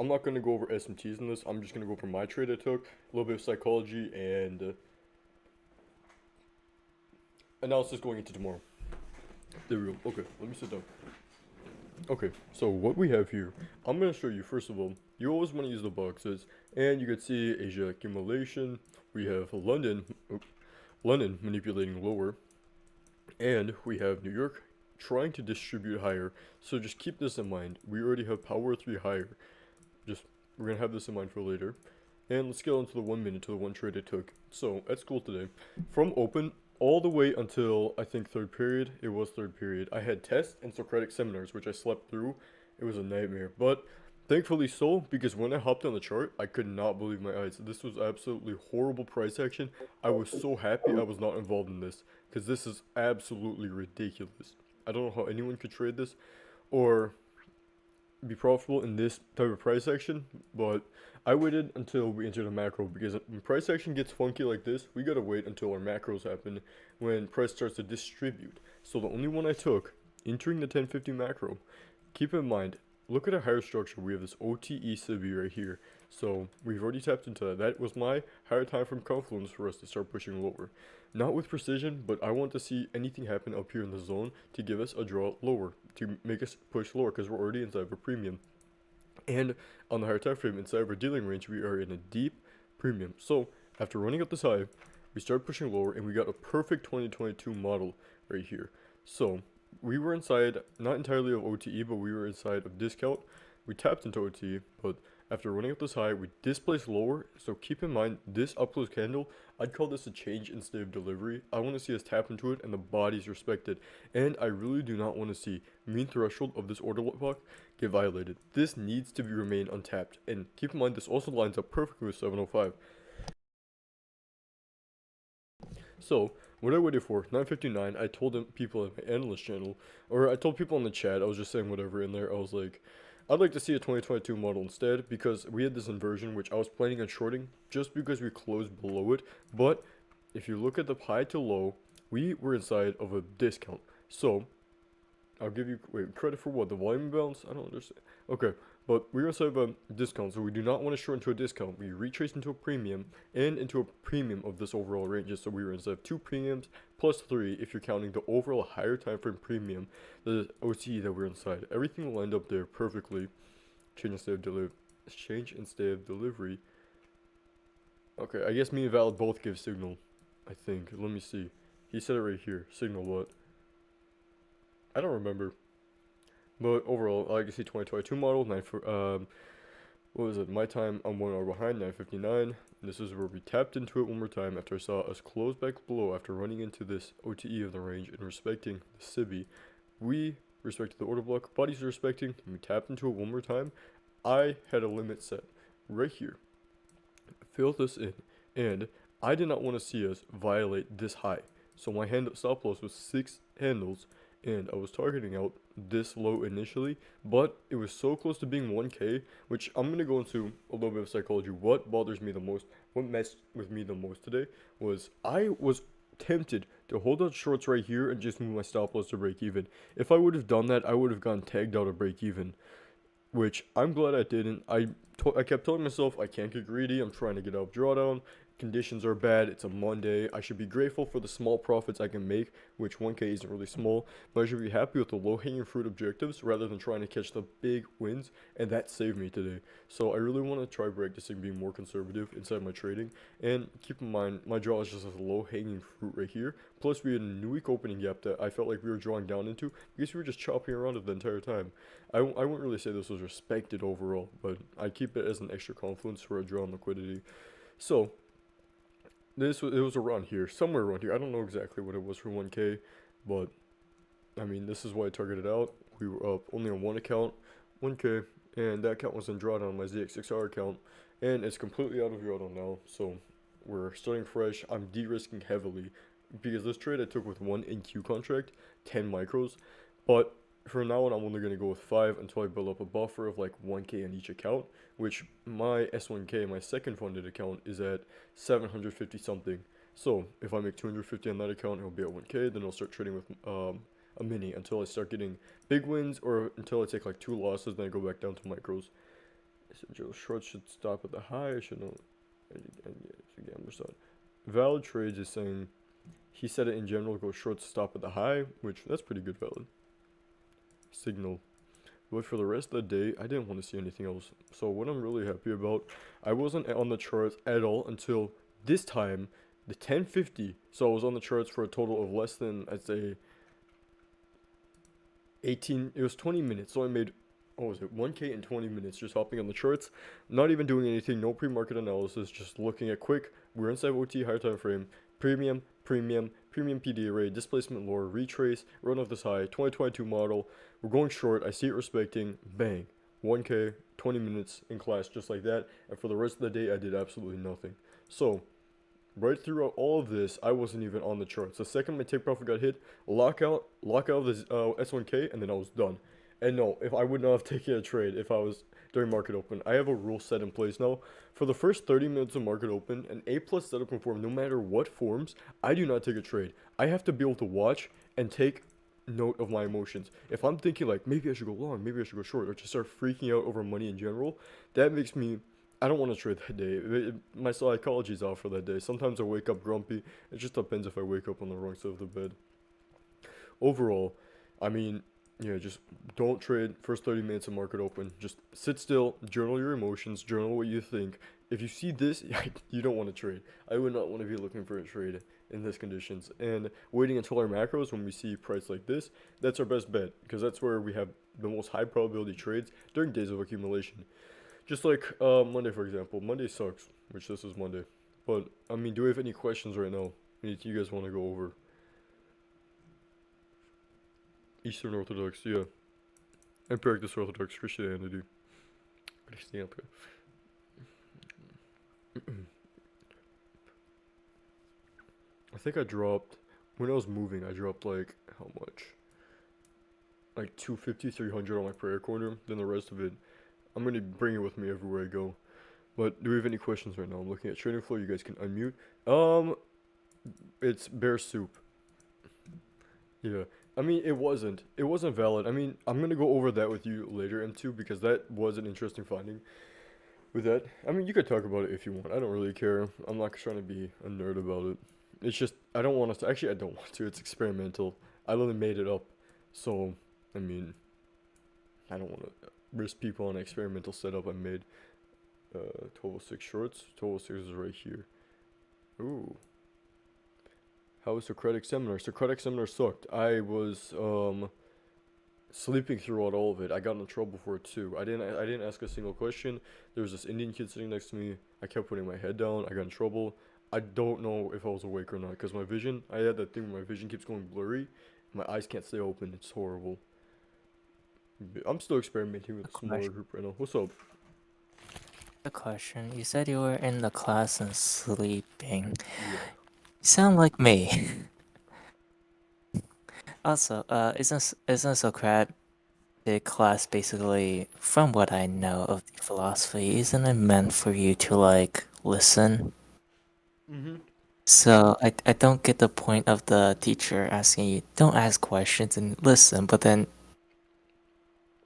I'm not going to go over SMTs in this. I'm just going to go over my trade I took, a little bit of psychology, and analysis going into tomorrow. There we go. Okay, let me sit down. Okay, so what we have here, I'm going to show you, first of all, you always want to use the boxes, and you can see Asia accumulation, we have London manipulating lower, and we have New York trying to distribute higher, so just keep this in mind. We already have power 3 higher, just, we're going to have this in mind for later. And let's get on to the 1 minute to the one trade I took. So, at school today, from open all the way until, I think, third period, it was third period, I had tests and Socratic seminars, which I slept through. It was a nightmare, but thankfully so, because when I hopped on the chart, I could not believe my eyes. This was absolutely horrible price action. I was so happy I was not involved in this, because this is absolutely ridiculous. I don't know how anyone could trade this, or be profitable in this type of price action, but I waited until we entered a macro, because when price action gets funky like this, we gotta wait until our macros happen when price starts to distribute. So the only one I took, entering the 1050 macro, keep in mind, look at a higher structure. We have this OTE SIBI right here. So we've already tapped into that. That was my higher time frame confluence for us to start pushing lower. Not with precision, but I want to see anything happen up here in the zone to give us a draw lower, to make us push lower, because we're already inside of a premium. And on the higher time frame, inside of our dealing range, we are in a deep premium. So after running up this high, we started pushing lower, and we got a perfect 2022 model right here. So we were inside, not entirely of OTE, but we were inside of discount. We tapped into OTE, but after running up this high, we displaced lower. So keep in mind, this up close candle, I'd call this a change in state of delivery. I want to see us tap into it and the body's respected. And I really do not want to see mean threshold of this order block get violated. This needs to be remain untapped. And keep in mind, this also lines up perfectly with 705. So, what I waited for, 9:59, I told people in my analyst channel, or I told people in the chat, I was just saying whatever in there, I was like, I'd like to see a 2022 model instead, because we had this inversion, which I was planning on shorting, just because we closed below it, but if you look at the high to low, we were inside of a discount. So, I'll give you, wait, credit for what? The volume balance? I don't understand. Okay, but we're inside of a discount, so we do not want to short into a discount. We retrace into a premium and into a premium of this overall range. So we were inside of 2 premiums plus 3 if you're counting the overall higher time frame premium, the OTE that we're inside. Everything lined up there perfectly. Change in state of delivery. Change in state of delivery. Okay, I guess me and Valid both give signal. I think. Let me see. He said it right here. Signal what? I don't remember. But overall, I like to see 2022 model, what was it? My time, I'm 1 hour behind, 9:59. This is where we tapped into it one more time after I saw us close back below after running into this OTE of the range and respecting the SIBI. We respected the order block, bodies are respecting, and we tapped into it one more time. I had a limit set right here. Fill this in, and I did not want to see us violate this high. So my stop loss was 6 handles, and I was targeting out this low initially, but it was so close to being 1k, which I'm going to go into a little bit of psychology. What bothers me the most, what messed with me the most today, was I was tempted to hold out shorts right here and just move my stop loss to break even. If I would have done that, I would have gone tagged out of break even, which I'm glad I didn't. I kept telling myself I can't get greedy, I'm trying to get out of drawdown, conditions are bad, it's a Monday, I should be grateful for the small profits I can make, which 1k isn't really small, but I should be happy with the low-hanging fruit objectives rather than trying to catch the big wins, and that saved me today. So I really want to try practicing being more conservative inside my trading, and keep in mind, my draw is just a low-hanging fruit right here, plus we had a new week opening gap that I felt like we were drawing down into, because we were just chopping around it the entire time. I wouldn't really say this was respected overall, but I keep it as an extra confluence for a draw on liquidity. So, it was around here, somewhere around here. I don't know exactly what it was for 1k, but I mean, this is why I targeted out. We were up only on one account, 1k, and that account was in drawdown on my ZX6R account, and it's completely out of drawdown now. So we're starting fresh. I'm de-risking heavily because this trade I took with one NQ contract, 10 micros, but from now on, I'm only going to go with 5 until I build up a buffer of like 1k on each account, which my S1k, my second funded account, is at 750 something. So if I make 250 on that account, it'll be at 1k, then I'll start trading with a mini until I start getting big wins, or until I take like 2 losses, then I go back down to micros. So Joe Short should stop at the high. I should know. And yeah, it's a gambler side. Valid trades is saying he said it in general. Go short, stop at the high, which that's pretty good. Valid signal. But for the rest of the day, I didn't want to see anything else. So what I'm really happy about, I wasn't on the charts at all until this time, the 10:50. So I was on the charts for a total of less than, I'd say, 18. It was 20 minutes. So I made, what was it, 1K in 20 minutes just hopping on the charts, not even doing anything, no pre-market analysis, just looking at quick. We're inside OT, higher time frame, premium, premium PD array, displacement lower, retrace, run off this high, 2022 model. We're going short. I see it respecting. Bang. 1K, 20 minutes in class just like that. And for the rest of the day, I did absolutely nothing. So, right throughout all of this, I wasn't even on the charts. The second my take profit got hit, lockout of this S1K, and then I was done. And no, if I would not have taken a trade if I was during market open. I have a rule set in place now. For the first 30 minutes of market open, an A plus setup can form no matter what forms. I do not take a trade. I have to be able to watch and take note of my emotions. If I'm thinking like maybe I should go long, maybe I should go short, or just start freaking out over money in general, that makes me. I don't want to trade that day. My psychology's off for that day. Sometimes I wake up grumpy. It just depends if I wake up on the wrong side of the bed. Overall, I mean, yeah, just don't trade first 30 minutes of market open. Just sit still, journal your emotions, journal what you think. If you see this, you don't want to trade. I would not want to be looking for a trade in these conditions. And waiting until our macros when we see price like this, that's our best bet because that's where we have the most high probability trades during days of accumulation. Just like Monday, for example. Monday sucks, which this is Monday. But, I mean, do we have any questions right now? Anything you guys want to go over? Eastern Orthodox, yeah. And practice Orthodox Christianity. Christianity. I think I dropped, when I was moving, I dropped like, how much? Like 250, 300 on my prayer corner. Then the rest of it, I'm going to bring it with me everywhere I go. But do we have any questions right now? I'm looking at trading flow. You guys can unmute. It's bear soup. Yeah. I mean, it wasn't. It wasn't valid. I mean, I'm gonna go over that with you later, M2, because that was an interesting finding. With that, I mean, you could talk about it if you want. I don't really care. I'm not trying to be a nerd about it. It's just I don't want us to. Actually, I don't want to. It's experimental. I literally made it up, so I mean, I don't want to risk people on an experimental setup I made. 1206 shorts. 1206 is right here. Ooh. How was Socratic seminar? Socratic seminar sucked. I was sleeping throughout all of it. I got in trouble for it too. I didn't ask a single question. There was this Indian kid sitting next to me. I kept putting my head down. I got in trouble. I don't know if I was awake or not because my vision. I had that thing where my vision keeps going blurry. My eyes can't stay open. It's horrible. I'm still experimenting with a smaller group right now. What's up? A question. You said you were in the class and sleeping. Yeah. You sound like me. Also, isn't Socratic class basically, from what I know of the philosophy, isn't it meant for you to like listen? Mhm. So I don't get the point of the teacher asking you don't ask questions and listen, but then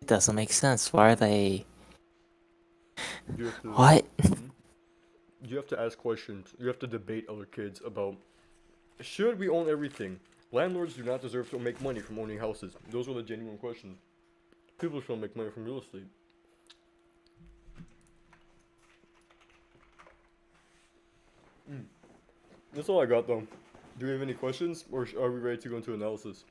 it doesn't make sense. Why are they? You have to. What? Mhm. You have to ask questions. You have to debate other kids about should we own everything? Landlords do not deserve to make money from owning houses. Those are the genuine questions. People should make money from real estate. That's all I got though. Do we have any questions, or are we ready to go into analysis?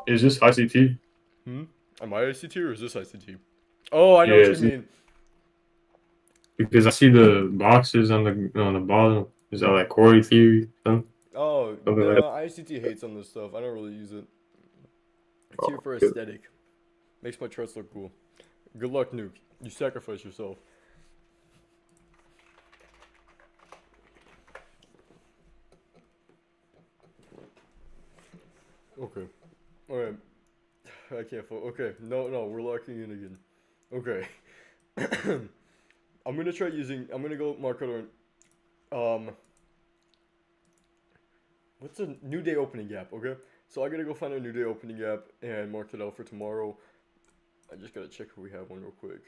Is this ICT? Hmm? Am I ICT or is this ICT? Oh, I know Yeah, what you mean. because I see the boxes on the bottom. Is that like Corey theory? Oh, Something like that? the ICT hates on this stuff. I don't really use it. It's here Oh, for good. aesthetic. Makes my charts look cool. Good luck, Nuke. You sacrifice yourself. Okay. Alright. I can't fall. Okay. No, we're locking in again. Okay. I'm gonna try using. I'm gonna go market on. What's a new day opening gap? Okay. So I gotta go find a new day opening gap and mark it out for tomorrow. I just gotta check if we have one real quick.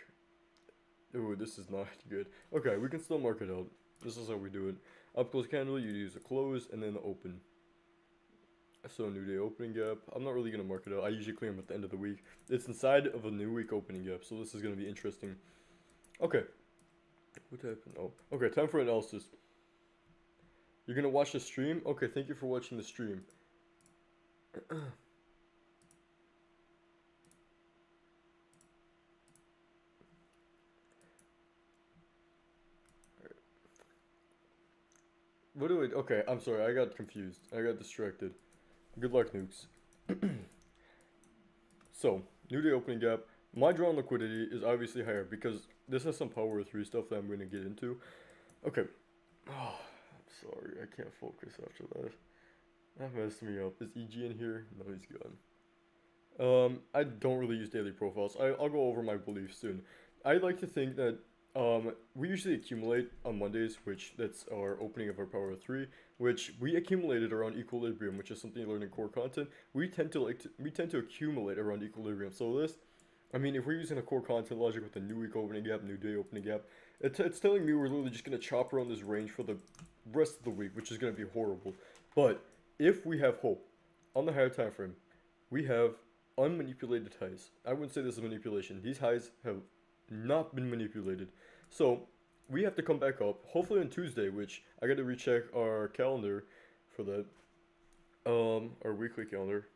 Ooh, this is not good. Okay, we can still mark it out. This is how we do it. Up close candle, you use the close and then the open. So new day opening gap. I'm not really gonna mark it out. I usually clear them at the end of the week. It's inside of a new week opening gap, so this is gonna be interesting. Okay. What happened? Oh, okay. Time for analysis. You're gonna watch the stream? Okay, thank you for watching the stream. What do I? Okay, I'm sorry. I got confused. I got distracted. Good luck, nukes. So, new day opening gap. My draw on liquidity is obviously higher because this has some power 3 stuff that I'm going to get into. Okay. Oh, I'm sorry. I can't focus after that. That messed me up. Is EG in here? No, he's gone. I don't really use daily profiles. I'll go over my beliefs soon. I like to think that we usually accumulate on Mondays, which that's our opening of our power 3, which we accumulated around equilibrium, which is something you learn in core content. We tend to accumulate around equilibrium. So this, I mean, if we're using a core content logic with a new week opening gap, new day opening gap, it's telling me we're literally just gonna chop around this range for the rest of the week, which is gonna be horrible. But if we have hope on the higher time frame, we have unmanipulated highs. I wouldn't say this is manipulation. These highs have not been manipulated. So we have to come back up, hopefully on Tuesday, which I gotta recheck our calendar for that. Our weekly calendar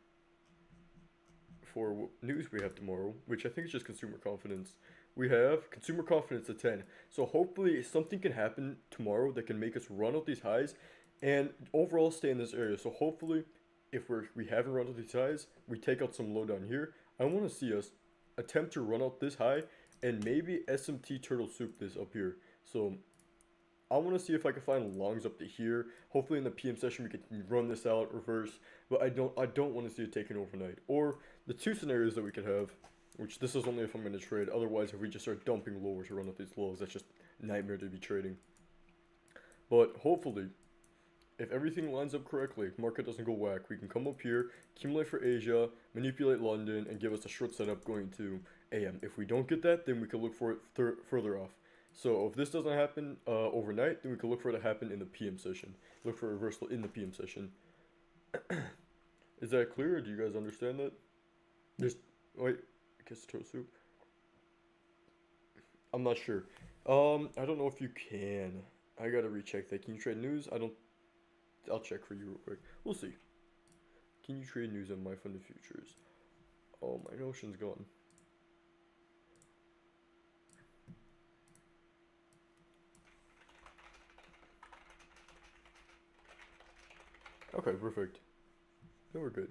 for news we have tomorrow, which I think is just consumer confidence. We have consumer confidence at 10. So hopefully something can happen tomorrow that can make us run out these highs and overall stay in this area. So hopefully if we haven't run out these highs, we take out some low down here. I want to see us attempt to run out this high and maybe SMT turtle soup this up here. So I want to see if I can find longs up to here. Hopefully in the PM session we can run this out, reverse. But I don't want to see it taken overnight. Or the two scenarios that we could have, which this is only if I'm going to trade. Otherwise, if we just start dumping lower to run up these lows, that's just nightmare to be trading. But hopefully, if everything lines up correctly, market doesn't go whack, we can come up here, accumulate for Asia, manipulate London, and give us a short setup going to AM. If we don't get that, then we can look for it further off. So if this doesn't happen overnight, then we can look for it to happen in the PM session. Look for a reversal in the PM session. Is that clear? Do you guys understand that? Just wait, I guess toast soup. I'm not sure. I don't know if you can. I gotta recheck that. Can you trade news? I'll check for you real quick. We'll see. Can you trade news on my funded futures? Oh, my notion's gone. Okay, perfect. Then we're good.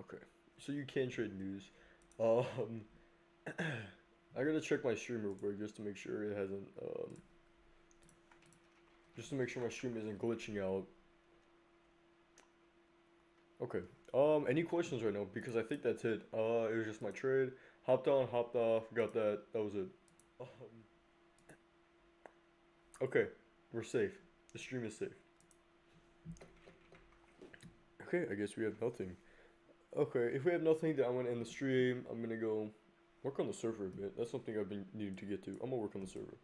Okay, so you can trade news. Um, I gotta check my stream real quick just to make sure it hasn't, just to make sure my stream isn't glitching out. Okay. Any questions right now? Because I think that's it. It was just my trade. Hopped on, hopped off, got that. That was it. Okay, we're safe. The stream is safe. Okay, I guess we have nothing. Okay, if we have nothing, then I'm gonna end the stream. I'm gonna go work on the server a bit. That's something I've been needing to get to. I'm gonna work on the server.